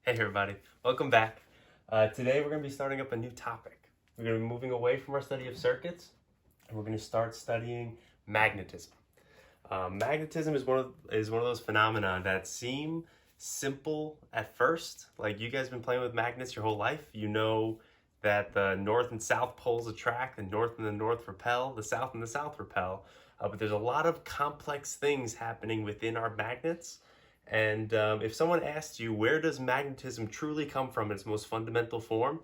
Hey everybody, welcome back. Today we're going to be starting up a new topic. We're going to be moving away from our study of circuits and we're going to start studying magnetism. Magnetism is one of those phenomena that seem simple at first. Like you guys have been playing with magnets your whole life. You know that the north and south poles attract, the north and the north repel, the south and the south repel. But there's a lot of complex things happening within our magnets. And if someone asks you, where does magnetism truly come from in its most fundamental form?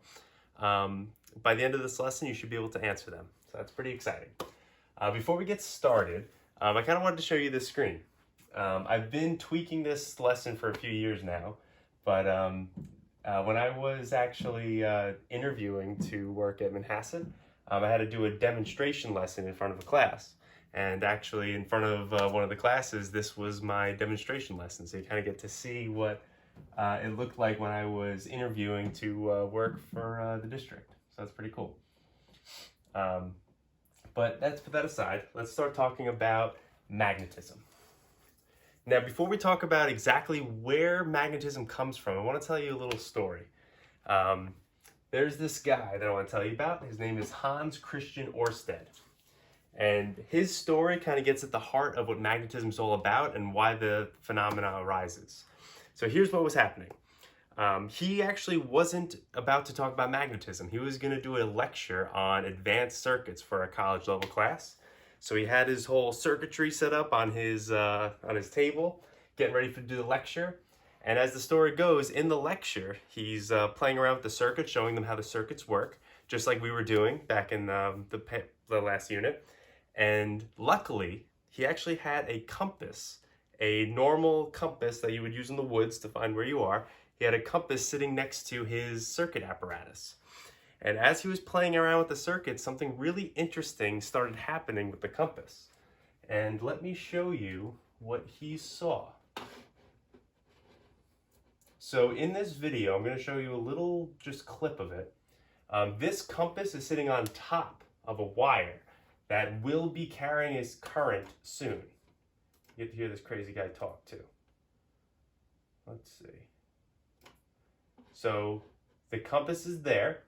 By the end of this lesson, you should be able to answer them. So that's pretty exciting. Before we get started, I kind of wanted to show you this screen. I've been tweaking this lesson for a few years now, but when I was actually interviewing to work at Manhasset, I had to do a demonstration lesson in front of a class. And actually, in front of one of the classes, this was my demonstration lesson. So you kind of get to see what it looked like when I was interviewing to work for the district. So that's pretty cool. But let's put that aside. Let's start talking about magnetism. Now, before we talk about exactly where magnetism comes from, I want to tell you a little story. There's this guy that I want to tell you about. His name is Hans Christian Ørsted. And his story kind of gets at the heart of what magnetism is all about and why the phenomena arises. So here's what was happening. He actually wasn't about to talk about magnetism. He was going to do a lecture on advanced circuits for a college level class. So he had his whole circuitry set up on his table, getting ready to do the lecture. And as the story goes, in the lecture, he's playing around with the circuit, showing them how the circuits work, just like we were doing back in the last unit. And luckily, he actually had a compass, a normal compass that you would use in the woods to find where you are. He had a compass sitting next to his circuit apparatus. And as he was playing around with the circuit, something really interesting started happening with the compass. And let me show you what he saw. So in this video, I'm going to show you a little just clip of it. This compass is sitting on top of a wire that will be carrying his current soon. You get to hear this crazy guy talk too. Let's see. So the compass is there,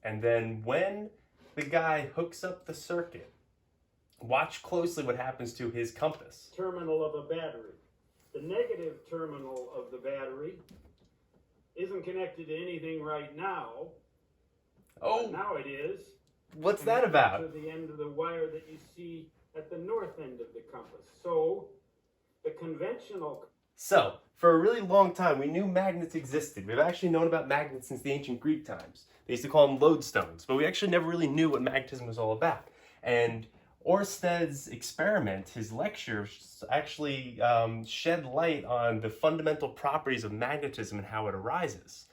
and then when the guy hooks up the circuit, watch closely what happens to his compass. Terminal of a battery. The negative terminal of the battery isn't connected to anything right now. Oh, now it is. What's that about? To the end of the wire that you see at the north end of the compass. So, the conventional... So, for a really long time, we knew magnets existed. We've actually known about magnets since the ancient Greek times. They used to call them lodestones, but we actually never really knew what magnetism was all about. And Ørsted's experiment, his lecture, actually shed light on the fundamental properties of magnetism and how it arises.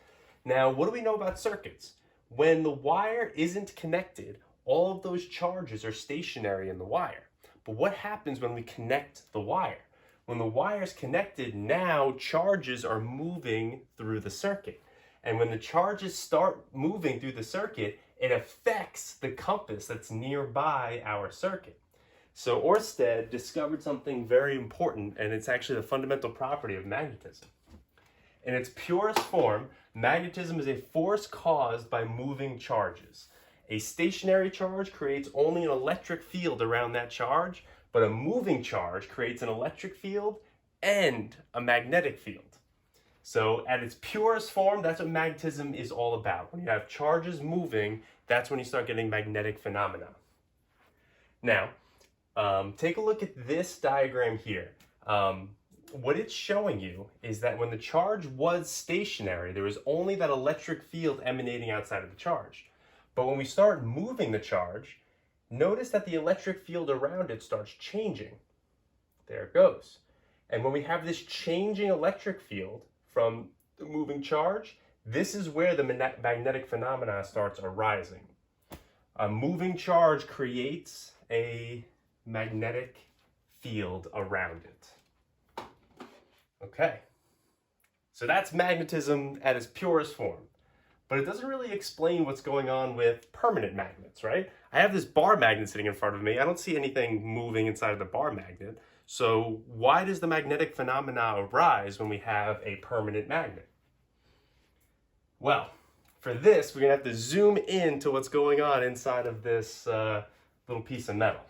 Now, what do we know about circuits? When the wire isn't connected, all of those charges are stationary in the wire. But what happens when we connect the wire? When the wire is connected, now charges are moving through the circuit. And when the charges start moving through the circuit, it affects the compass that's nearby our circuit. So Ørsted discovered something very important, and it's actually the fundamental property of magnetism. In its purest form, magnetism is a force caused by moving charges. A stationary charge creates only an electric field around that charge, but a moving charge creates an electric field and a magnetic field. So at its purest form, that's what magnetism is all about. When you have charges moving, that's when you start getting magnetic phenomena. Now, take a look at this diagram here. What it's showing you is that when the charge was stationary, there was only that electric field emanating outside of the charge. But when we start moving the charge, notice that the electric field around it starts changing. There it goes. And when we have this changing electric field from the moving charge, this is where the magnetic phenomena starts arising. A moving charge creates a magnetic field around it. Okay, so that's magnetism at its purest form. But it doesn't really explain what's going on with permanent magnets, right? I have this bar magnet sitting in front of me. I don't see anything moving inside of the bar magnet. So why does the magnetic phenomena arise when we have a permanent magnet? Well, for this, we're going to have to zoom in to what's going on inside of this little piece of metal.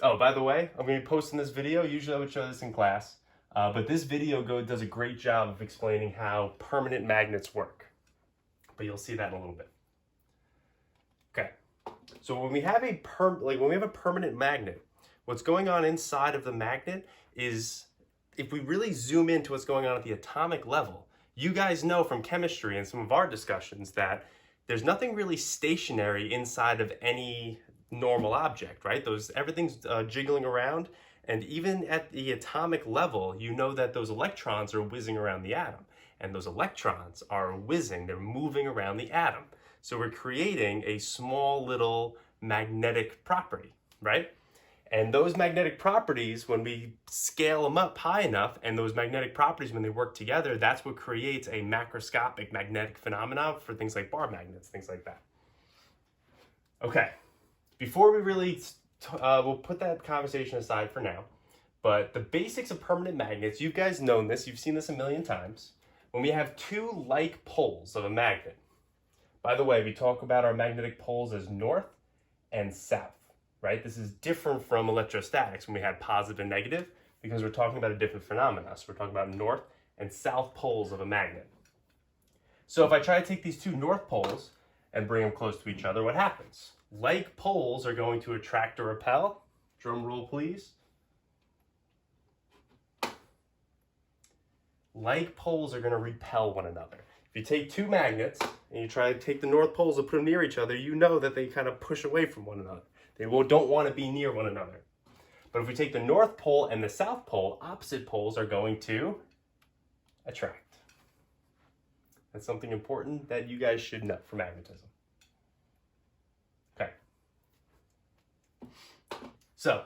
Oh, by the way, I'm going to be posting this video. Usually I would show this in class, but this video does a great job of explaining how permanent magnets work. But you'll see that in a little bit. Okay, so when we have a permanent magnet, what's going on inside of the magnet is, if we really zoom into what's going on at the atomic level, you guys know from chemistry and some of our discussions that there's nothing really stationary inside of any normal object, right? Everything's jiggling around, and even at the atomic level, you know that those electrons are whizzing around the atom, and those electrons are whizzing, they're moving around the atom. So we're creating a small little magnetic property, right? And those magnetic properties, when we scale them up high enough, and those magnetic properties, when they work together, that's what creates a macroscopic magnetic phenomena for things like bar magnets, things like that. Okay, before we really, we'll put that conversation aside for now, but the basics of permanent magnets, you guys know this, you've seen this a million times. When we have two like poles of a magnet, by the way, we talk about our magnetic poles as north and south. Right? This is different from electrostatics when we had positive and negative, because we're talking about a different phenomena. So we're talking about north and south poles of a magnet. So if I try to take these two north poles and bring them close to each other, what happens? Like poles are going to attract or repel. Drum roll, please. Like poles are going to repel one another. If you take two magnets and you try to take the north poles and put them near each other, you know that they kind of push away from one another. They don't want to be near one another. But if we take the North Pole and the South Pole, opposite poles are going to attract. That's something important that you guys should know for magnetism. Okay. So,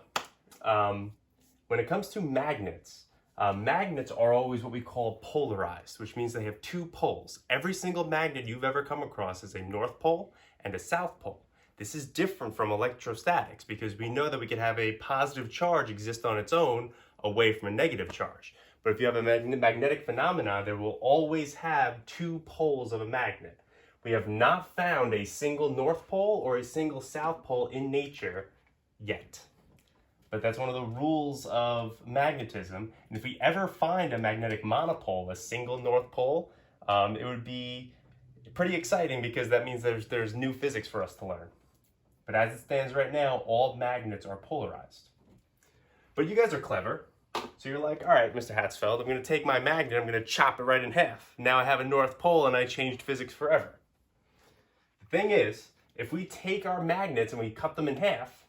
when it comes to magnets, magnets are always what we call polarized, which means they have two poles. Every single magnet you've ever come across is a North Pole and a South Pole. This is different from electrostatics because we know that we can have a positive charge exist on its own away from a negative charge. But if you have a magnetic phenomena, there will always have two poles of a magnet. We have not found a single North Pole or a single South Pole in nature yet. But that's one of the rules of magnetism. And if we ever find a magnetic monopole, a single North Pole, it would be pretty exciting because that means there's new physics for us to learn. But as it stands right now, all magnets are polarized. But you guys are clever. So you're like, all right, Mr. Hatzfeld, I'm going to take my magnet, I'm going to chop it right in half. Now I have a North Pole and I changed physics forever. The thing is, if we take our magnets and we cut them in half,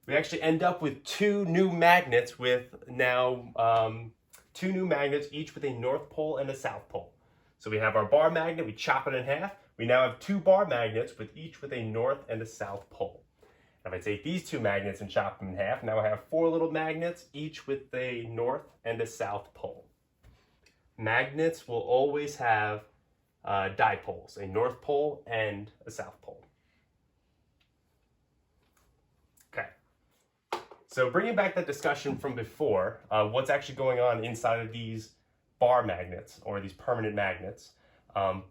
we actually end up with two new magnets with now two new magnets, each with a North Pole and a South Pole. So we have our bar magnet, we chop it in half. We now have two bar magnets with each with a North and a South Pole. Now if I take these two magnets and chop them in half, now I have four little magnets, each with a North and a South Pole. Magnets will always have dipoles, a North Pole and a South Pole. Okay. So bringing back that discussion from before, what's actually going on inside of these bar magnets or these permanent magnets.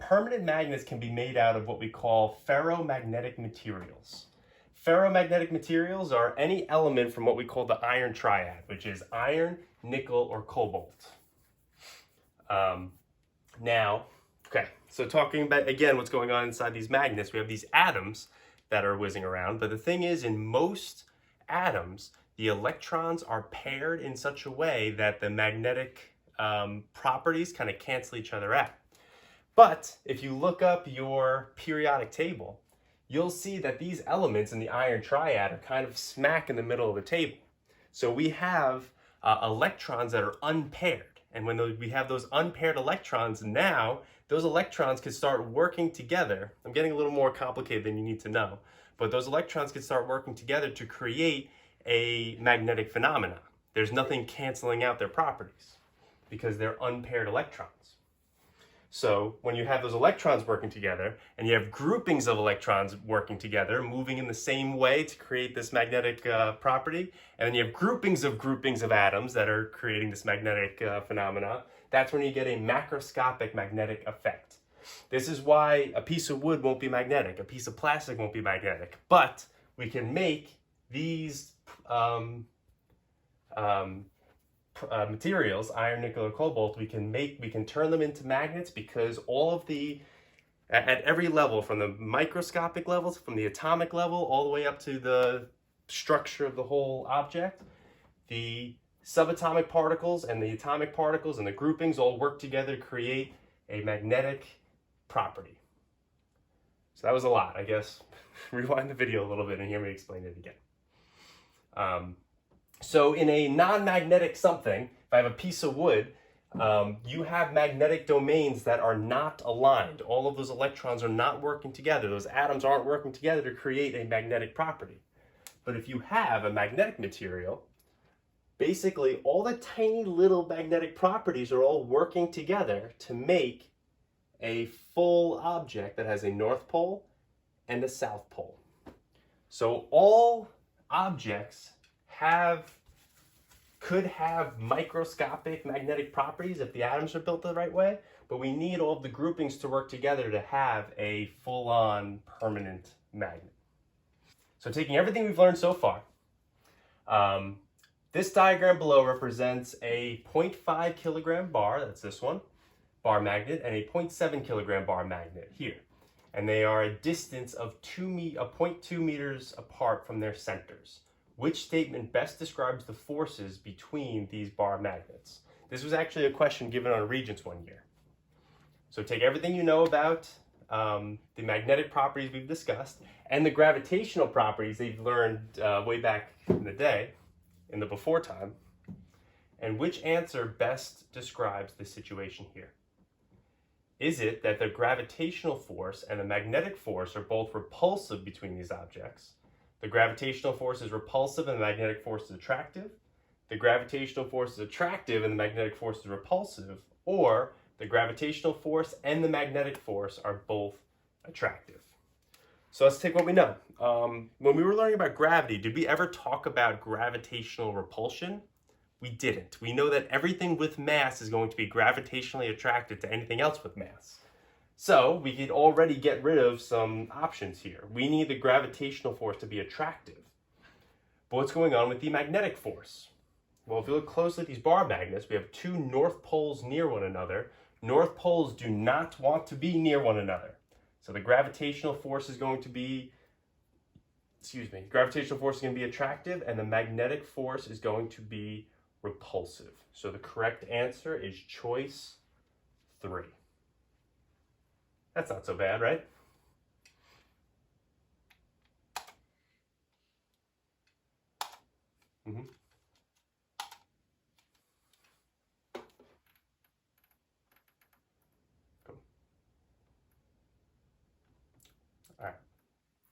Permanent magnets can be made out of what we call ferromagnetic materials. Ferromagnetic materials are any element from what we call the iron triad, which is iron, nickel, or cobalt. So talking about, again, what's going on inside these magnets, we have these atoms that are whizzing around, but the thing is, in most atoms, the electrons are paired in such a way that the magnetic properties kind of cancel each other out. But if you look up your periodic table, you'll see that these elements in the iron triad are kind of smack in the middle of the table. So we have electrons that are unpaired. And when we have those unpaired electrons, now those electrons can start working together. I'm getting a little more complicated than you need to know. But those electrons can start working together to create a magnetic phenomena. There's nothing canceling out their properties because they're unpaired electrons. So when you have those electrons working together and you have groupings of electrons working together, moving in the same way to create this magnetic property, and then you have groupings of atoms that are creating this magnetic phenomena, that's when you get a macroscopic magnetic effect. This is why a piece of wood won't be magnetic, a piece of plastic won't be magnetic, but we can make these materials, iron, nickel, or cobalt, we can turn them into magnets because at every level, from the microscopic levels, from the atomic level, all the way up to the structure of the whole object, the subatomic particles and the atomic particles and the groupings all work together to create a magnetic property. So that was a lot, I guess. Rewind the video a little bit and hear me explain it again. So in a non-magnetic something, if I have a piece of wood, you have magnetic domains that are not aligned. All of those electrons are not working together. Those atoms aren't working together to create a magnetic property. But if you have a magnetic material, basically all the tiny little magnetic properties are all working together to make a full object that has a north pole and a south pole. So all objects could have microscopic magnetic properties if the atoms are built the right way, but we need all of the groupings to work together to have a full-on permanent magnet. So taking everything we've learned so far, this diagram below represents a 0.5 kilogram bar, that's this one, bar magnet, and a 0.7 kilogram bar magnet here. And they are a distance of 0.2 meters apart from their centers. Which statement best describes the forces between these bar magnets? This was actually a question given on Regents one year. So take everything you know about the magnetic properties we've discussed and the gravitational properties that you've learned way back in the day, in the before time, and which answer best describes the situation here? Is it that the gravitational force and the magnetic force are both repulsive between these objects? The gravitational force is repulsive and the magnetic force is attractive. The gravitational force is attractive and the magnetic force is repulsive. Or the gravitational force and the magnetic force are both attractive. So let's take what we know. When we were learning about gravity, did we ever talk about gravitational repulsion? We didn't. We know that everything with mass is going to be gravitationally attracted to anything else with mass. So we could already get rid of some options here. We need the gravitational force to be attractive. But what's going on with the magnetic force? Well, if you look closely at these bar magnets, we have two north poles near one another. North poles do not want to be near one another. So the gravitational force is going to be, gravitational force is going to be attractive and the magnetic force is going to be repulsive. So the correct answer is choice 3. That's not so bad, right? Mm-hmm. Cool. All right.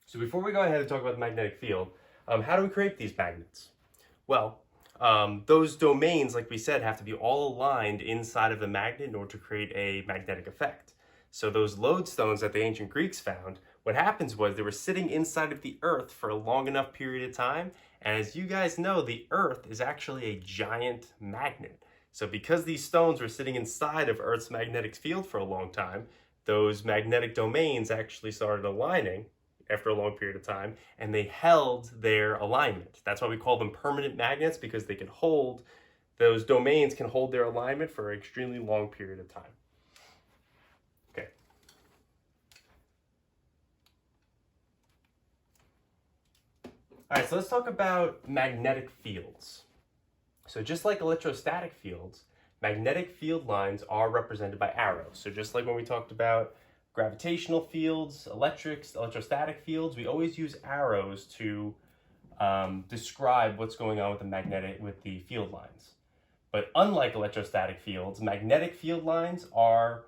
So before we go ahead and talk about the magnetic field, how do we create these magnets? Well, those domains, like we said, have to be all aligned inside of the magnet in order to create a magnetic effect. So those lodestones that the ancient Greeks found, what happens was they were sitting inside of the earth for a long enough period of time. And as you guys know, the earth is actually a giant magnet. So because these stones were sitting inside of Earth's magnetic field for a long time, those magnetic domains actually started aligning after a long period of time, and they held their alignment. That's why we call them permanent magnets, because they can hold, those domains can hold their alignment for an extremely long period of time. Okay. All right, so let's talk about magnetic fields. So just like electrostatic fields, magnetic field lines are represented by arrows. So just like when we talked about gravitational fields, electrostatic fields, we always use arrows to describe what's going on with the field lines. But unlike electrostatic fields, magnetic field lines are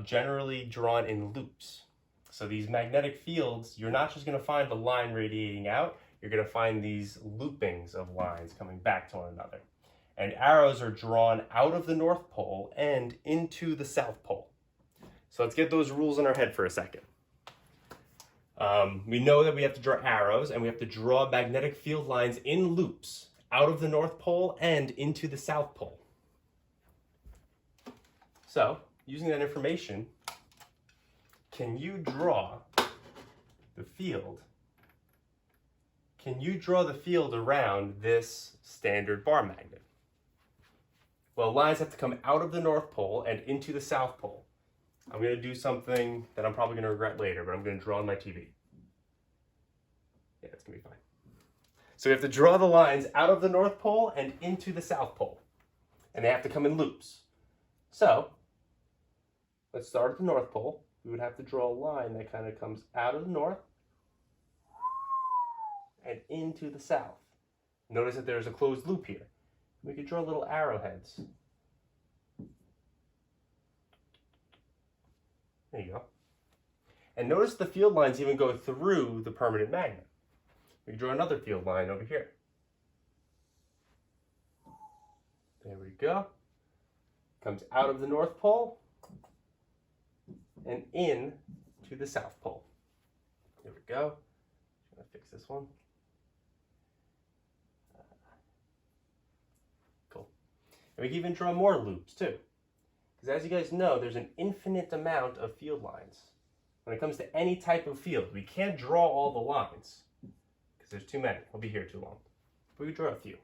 generally drawn in loops. So these magnetic fields, you're not just going to find a line radiating out, you're going to find these loopings of lines coming back to one another. And arrows are drawn out of the North Pole and into the South Pole. So let's get those rules in our head for a second. We know that we have to draw arrows and we have to draw magnetic field lines in loops out of the North Pole and into the South Pole. So, using that information, can you draw the field? Can you draw the field around this standard bar magnet? Well, lines have to come out of the North Pole and into the South Pole. I'm going to do something that I'm probably going to regret later, but I'm going to draw on my TV. Yeah, it's going to be fine. So we have to draw the lines out of the North Pole and into the South Pole. And they have to come in loops. So, let's start at the North Pole. We would have to draw a line that kind of comes out of the North and into the South. Notice that there's a closed loop here. We could draw little arrowheads. There you go. And notice the field lines even go through the permanent magnet. We can draw another field line over here. There we go. Comes out of the North Pole and in to the South Pole. There we go. I'm going to fix this one. Cool. And we can even draw more loops too. Because as you guys know, there's an infinite amount of field lines. When it comes to any type of field, we can't draw all the lines because there's too many. We'll be here too long. But we can draw a few.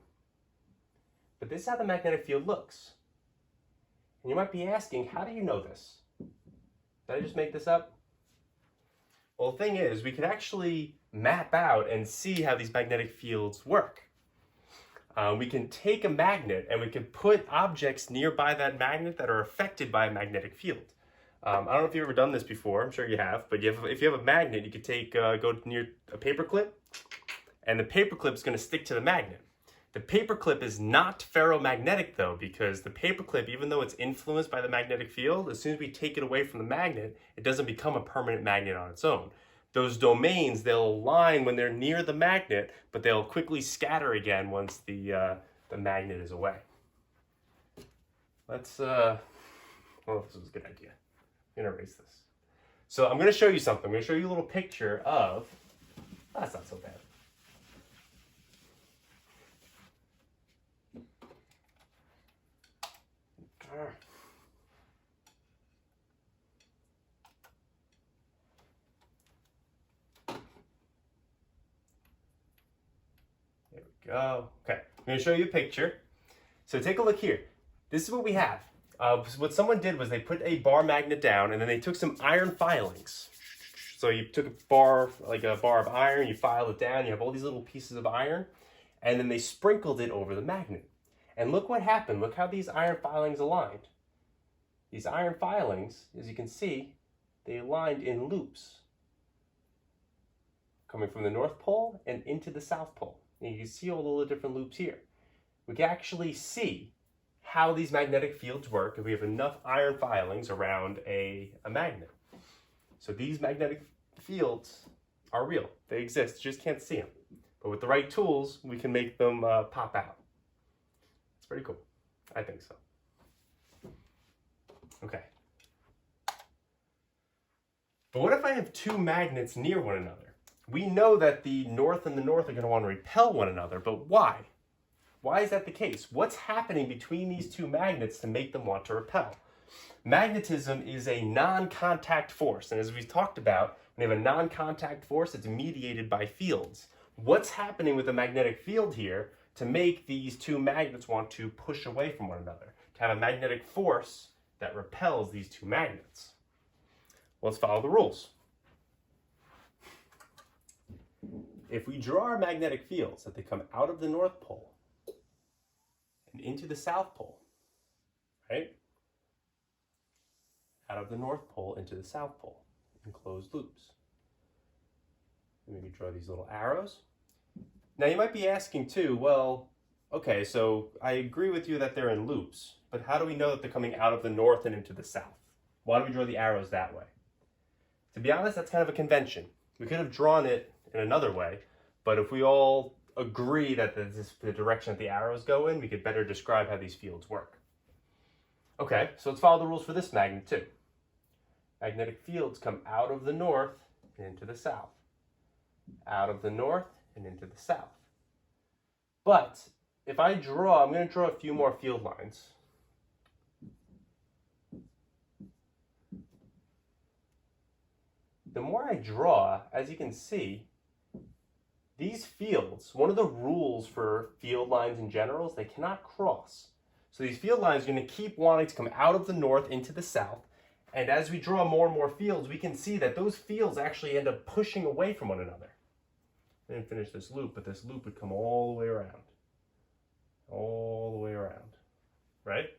But this is how the magnetic field looks. And you might be asking, how do you know this? Did I just make this up? Well, the thing is, we could actually map out and see how these magnetic fields work. We can take a magnet and we can put objects nearby that magnet that are affected by a magnetic field. I don't know if you've ever done this before. I'm sure you have. But if you have a magnet, you could go near a paper clip, and the paper clip is going to stick to the magnet. The paper clip is not ferromagnetic though, because the paper clip, even though it's influenced by the magnetic field, as soon as we take it away from the magnet, it doesn't become a permanent magnet on its own. Those domains, they'll align when they're near the magnet, but they'll quickly scatter again once the magnet is away. Let's, well, this is a good idea. I'm going to erase this. So I'm going to show you something. I'm going to show you a little picture of, that's not so bad. There we go. Okay, I'm going to show you a picture. So take a look here. This is what we have. What someone did was they put a bar magnet down and then they took some iron filings. So you took a bar, like a bar of iron, you filed it down, you have all these little pieces of iron, and then they sprinkled it over the magnet. And look what happened. Look how these iron filings aligned. These iron filings, as you can see, they aligned in loops, coming from the North Pole and into the South Pole. And you can see all the different loops here. We can actually see how these magnetic fields work if we have enough iron filings around a magnet. So these magnetic fields are real. They exist, you just can't see them. But with the right tools, we can make them pop out. It's pretty cool. I think so. Okay. But what if I have two magnets near one another? We know that the north and the north are going to want to repel one another, but why? Why is that the case? What's happening between these two magnets to make them want to repel? Magnetism is a non-contact force, and as we've talked about, when you have a non-contact force, it's mediated by fields. What's happening with the magnetic field here to make these two magnets want to push away from one another, to have a magnetic force that repels these two magnets? Let's follow the rules. If we draw our magnetic fields that they come out of the North Pole and into the South Pole, right? Out of the North Pole into the South Pole in closed loops. Maybe draw these little arrows. Now you might be asking too, well, okay, so I agree with you that they're in loops, but how do we know that they're coming out of the north and into the south? Why do we draw the arrows that way? To be honest, that's kind of a convention. We could have drawn it in another way, but if we all agree that this is the direction that the arrows go in, we could better describe how these fields work. Okay, so let's follow the rules for this magnet too. magnetic fields come out of the north and into the south. Out of the north and into the south. But if I draw, I'm going to draw a few more field lines. The more I draw, as you can see, these fields, one of the rules for field lines in general is they cannot cross. So these field lines are going to keep wanting to come out of the north into the south. And as we draw more and more fields, we can see that those fields actually end up pushing away from one another. I didn't finish this loop, but this loop would come all the way around. All the way around, right?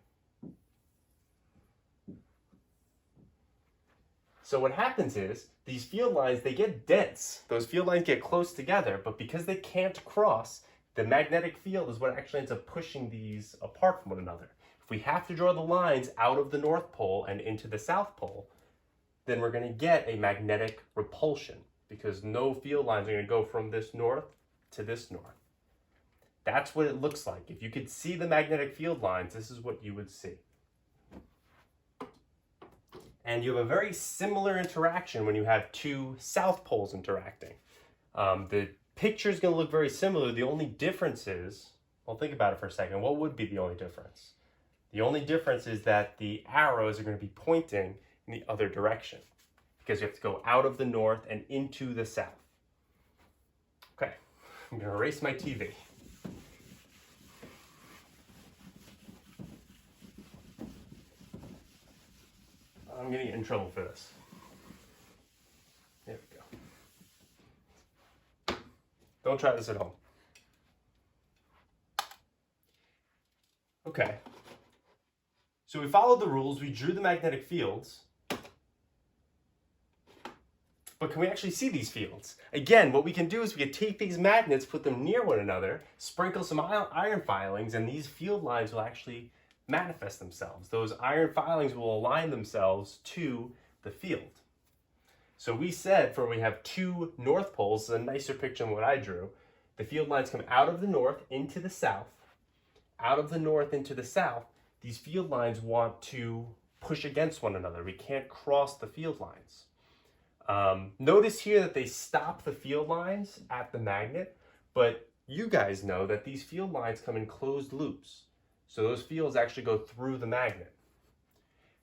So what happens is, these field lines, they get dense. Those field lines get close together, but because they can't cross, the magnetic field is what actually ends up pushing these apart from one another. If we have to draw the lines out of the North Pole and into the South Pole, then we're going to get a magnetic repulsion, because no field lines are going to go from this north to this north. That's what it looks like. If you could see the magnetic field lines, this is what you would see. And you have a very similar interaction when you have two south poles interacting. The picture is going to look very similar. The only difference is, well, think about it for a second. What would be the only difference? The only difference is that the arrows are going to be pointing in the other direction, because you have to go out of the north and into the south. Okay, I'm going to erase my TV. I'm going to get in trouble for this. There we go. Don't try this at home. Okay. So we followed the rules, we drew the magnetic fields. But can we actually see these fields? Again, what we can do is we can take these magnets, put them near one another, sprinkle some iron filings, and these field lines will actually manifest themselves. Those iron filings will align themselves to the field. So we said, for when we have two north poles, a nicer picture than what I drew, the field lines come out of the north into the south. Out of the north into the south, these field lines want to push against one another. We can't cross the field lines. Notice here that they stop the field lines at the magnet, but you guys know that these field lines come in closed loops. So those fields actually go through the magnet.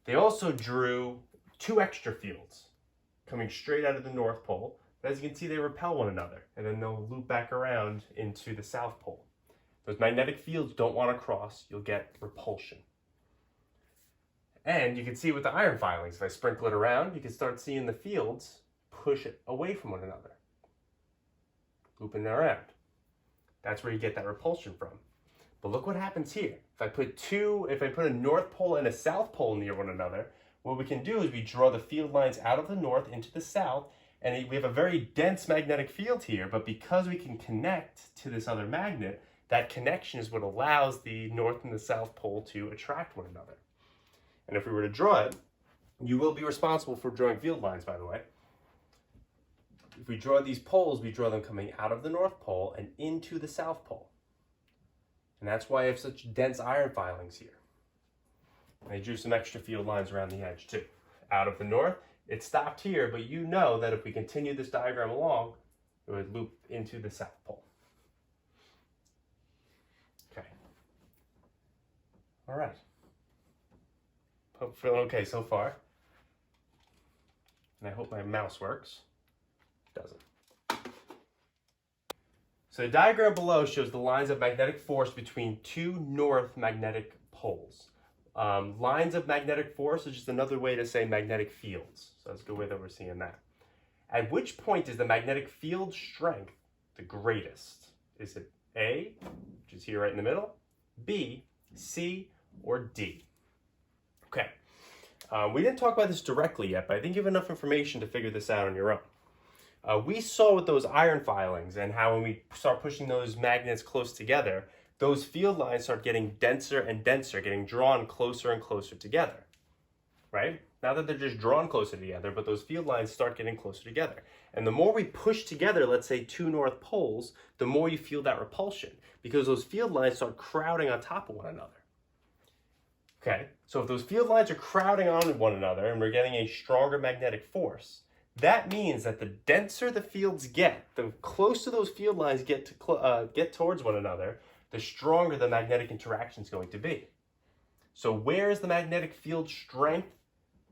They also drew two extra fields coming straight out of the North Pole. But as you can see, they repel one another, and then they'll loop back around into the South Pole. Those magnetic fields don't want to cross. You'll get repulsion. And you can see with the iron filings, if I sprinkle it around, you can start seeing the fields push it away from one another, looping around. That's where you get that repulsion from. But look what happens here. If I put a North Pole and a South Pole near one another, what we can do is we draw the field lines out of the north into the south, and we have a very dense magnetic field here, but because we can connect to this other magnet, that connection is what allows the North and the South Pole to attract one another. And if we were to draw it, you will be responsible for drawing field lines, by the way. If we draw these poles, we draw them coming out of the North Pole and into the South Pole. And that's why I have such dense iron filings here. And I drew some extra field lines around the edge too. Out of the north, it stopped here, but you know that if we continue this diagram along, it would loop into the South Pole. Okay. All right. Hope feeling okay so far. And I hope my mouse works. It doesn't. So the diagram below shows the lines of magnetic force between two north magnetic poles. Lines of magnetic force is just another way to say magnetic fields. So that's a good way that we're seeing that. At which point is the magnetic field strength the greatest? Is it A, which is here right in the middle, B, C, or D? Okay. We didn't talk about this directly yet, but I think you have enough information to figure this out on your own. We saw with those iron filings and how when we start pushing those magnets close together, those field lines start getting denser and denser, getting drawn closer and closer together, right? Not that they're just drawn closer together, but those field lines start getting closer together. And the more we push together, let's say two north poles, the more you feel that repulsion, because those field lines start crowding on top of one another. Okay, so if those field lines are crowding on one another and we're getting a stronger magnetic force, that means that the denser the fields get, the closer those field lines get to get towards one another, the stronger the magnetic interaction is going to be. So where is the magnetic field strength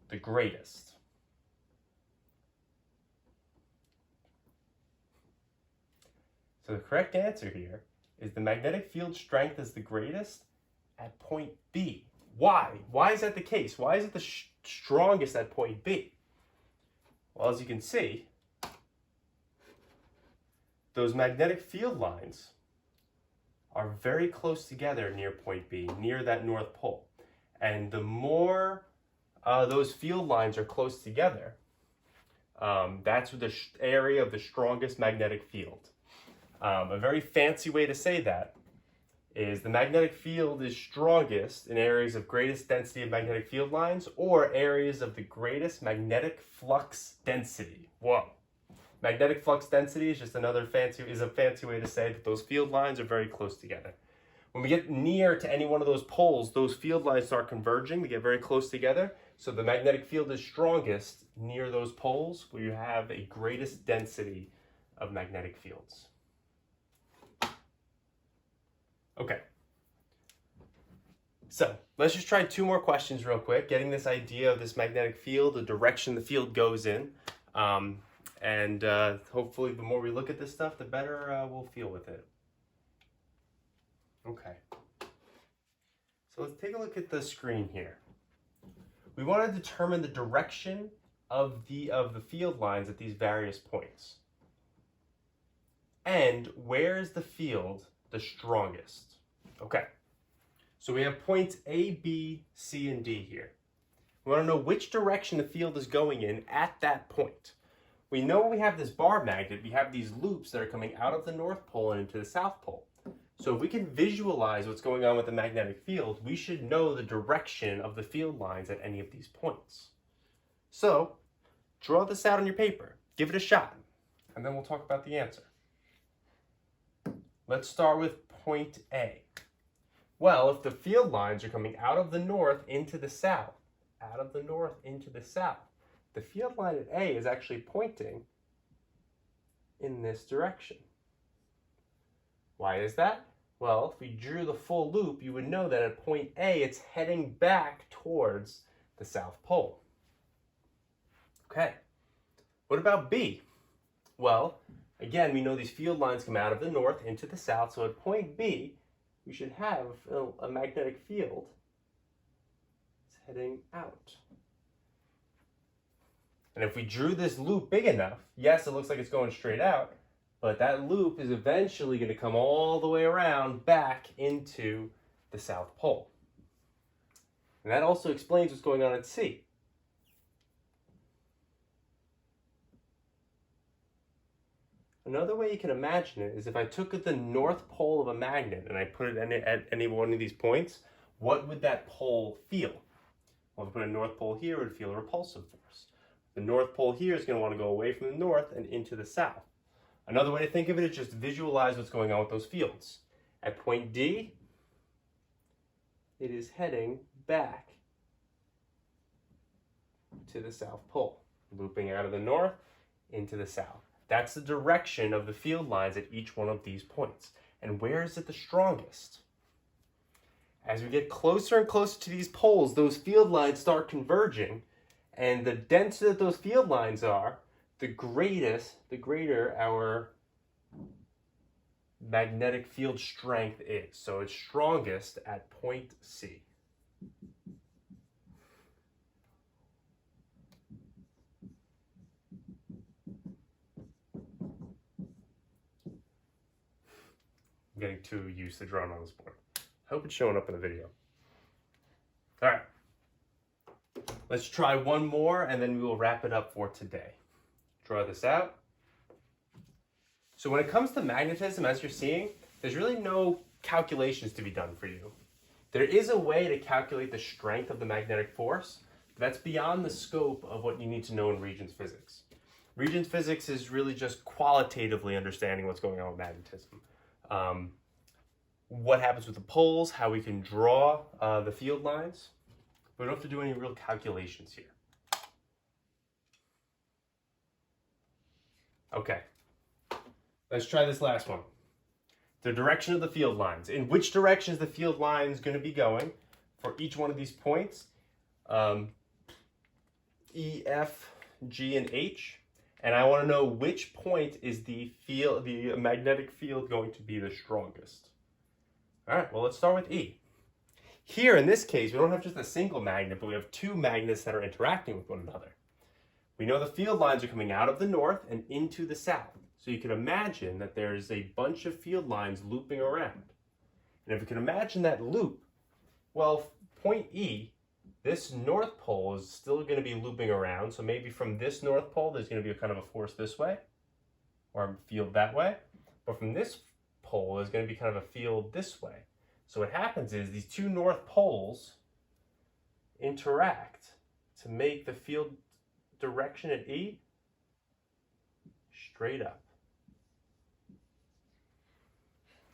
the greatest? So the correct answer here is the magnetic field strength is the greatest at point B. Why? Why is that the case? Why is it the strongest at point B? Well, as you can see, those magnetic field lines are very close together near point B, near that North Pole. And the more those field lines are close together, that's the area of the strongest magnetic field. A very fancy way to say that is the magnetic field is strongest in areas of greatest density of magnetic field lines or areas of the greatest magnetic flux density. Whoa. Magnetic flux density is just a fancy way to say that those field lines are very close together. When we get near to any one of those poles, those field lines start converging. They get very close together. So the magnetic field is strongest near those poles where you have a greatest density of magnetic fields. Okay. So let's just try 2 more questions real quick, getting this idea of this magnetic field, the direction the field goes in. And hopefully the more we look at this stuff, the better we'll feel with it. Okay. So let's take a look at the screen here. We want to determine the direction of the field lines at these various points. And where is the field the strongest? Okay. So we have points A, B, C, and D here. We want to know which direction the field is going in at that point. We know we have this bar magnet, we have these loops that are coming out of the North Pole and into the South Pole. So if we can visualize what's going on with the magnetic field, we should know the direction of the field lines at any of these points. So draw this out on your paper, give it a shot, and then we'll talk about the answer. Let's start with point A. Well, if the field lines are coming out of the north into the south, the field line at A is actually pointing in this direction. Why is that? Well, if we drew the full loop, you would know that at point A, it's heading back towards the South Pole. Okay, what about B? Well, again, we know these field lines come out of the north into the south, so at point B, we should have a magnetic field that's heading out. And if we drew this loop big enough, yes, it looks like it's going straight out, but that loop is eventually going to come all the way around back into the South Pole. And that also explains what's going on at C. Another way you can imagine it is if I took the north pole of a magnet and I put it at any one of these points, what would that pole feel? Well, if I put a north pole here, it would feel a repulsive force. The north pole here is going to want to go away from the north and into the south. Another way to think of it is just visualize what's going on with those fields. At point D, it is heading back to the South Pole, looping out of the north into the south. That's the direction of the field lines at each one of these points. And where is it the strongest? As we get closer and closer to these poles, those field lines start converging, and the denser that those field lines are, the greater our magnetic field strength is. So it's strongest at point C. I'm getting too used to drawing on this board. I hope it's showing up in the video. All right. Let's try one more and then we will wrap it up for today. Draw this out. So when it comes to magnetism, as you're seeing, there's really no calculations to be done for you. There is a way to calculate the strength of the magnetic force, but that's beyond the scope of what you need to know in Regents physics. Regents physics is really just qualitatively understanding what's going on with magnetism. What happens with the poles, how we can draw the field lines, We don't have to do any real calculations here. Okay, let's try this last one. The direction of the field lines. In which direction is the field lines going to be going for each one of these points? E, F, G, and H. And I want to know which point is the magnetic field going to be the strongest. All right, well, let's start with E. Here, in this case, we don't have just a single magnet, but we have two magnets that are interacting with one another. We know the field lines are coming out of the north and into the south. So you can imagine that there's a bunch of field lines looping around. And if you can imagine that loop, well, point E, this north pole is still going to be looping around. So maybe from this north pole, there's going to be a kind of a force this way, or a field that way. But from this pole, there's going to be kind of a field this way. So what happens is these two north poles interact to make the field direction at E straight up.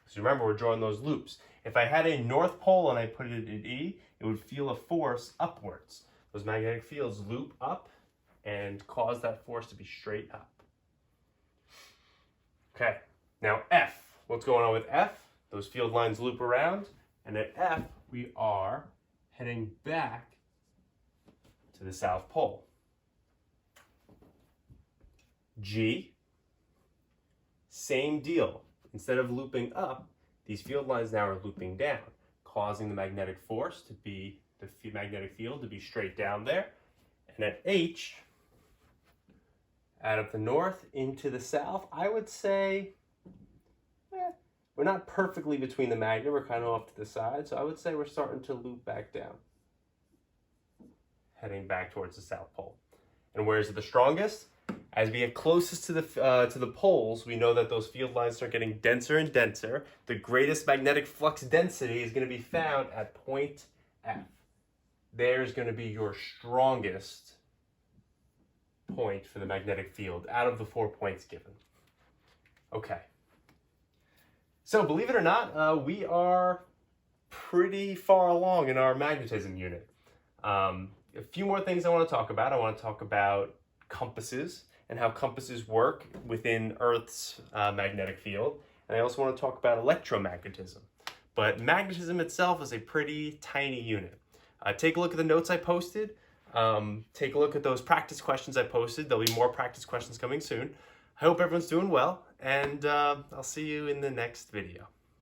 So remember, we're drawing those loops. If I had a north pole and I put it at E, it would feel a force upwards. Those magnetic fields loop up and cause that force to be straight up. Okay, now F. What's going on with F? Those field lines loop around, and at F, we are heading back to the South Pole. G, same deal. Instead of looping up, these field lines now are looping down, causing the magnetic force to be, the magnetic field to be straight down there. And at H, out of the north into the south, I would say, we're not perfectly between the magnet, we're kind of off to the side, so I would say we're starting to loop back down, heading back towards the South Pole. And where is it the strongest? As we get closest to the poles, we know that those field lines start getting denser and denser. The greatest magnetic flux density is going to be found at point F. There's going to be your strongest point for the magnetic field out of the 4 points given. Okay. So believe it or not, we are pretty far along in our magnetism unit. A few more things I want to talk about. I want to talk about compasses and how compasses work within Earth's magnetic field. And I also want to talk about electromagnetism. But magnetism itself is a pretty tiny unit. Take a look at the notes I posted. Take a look at those practice questions I posted. There'll be more practice questions coming soon. I hope everyone's doing well, and I'll see you in the next video.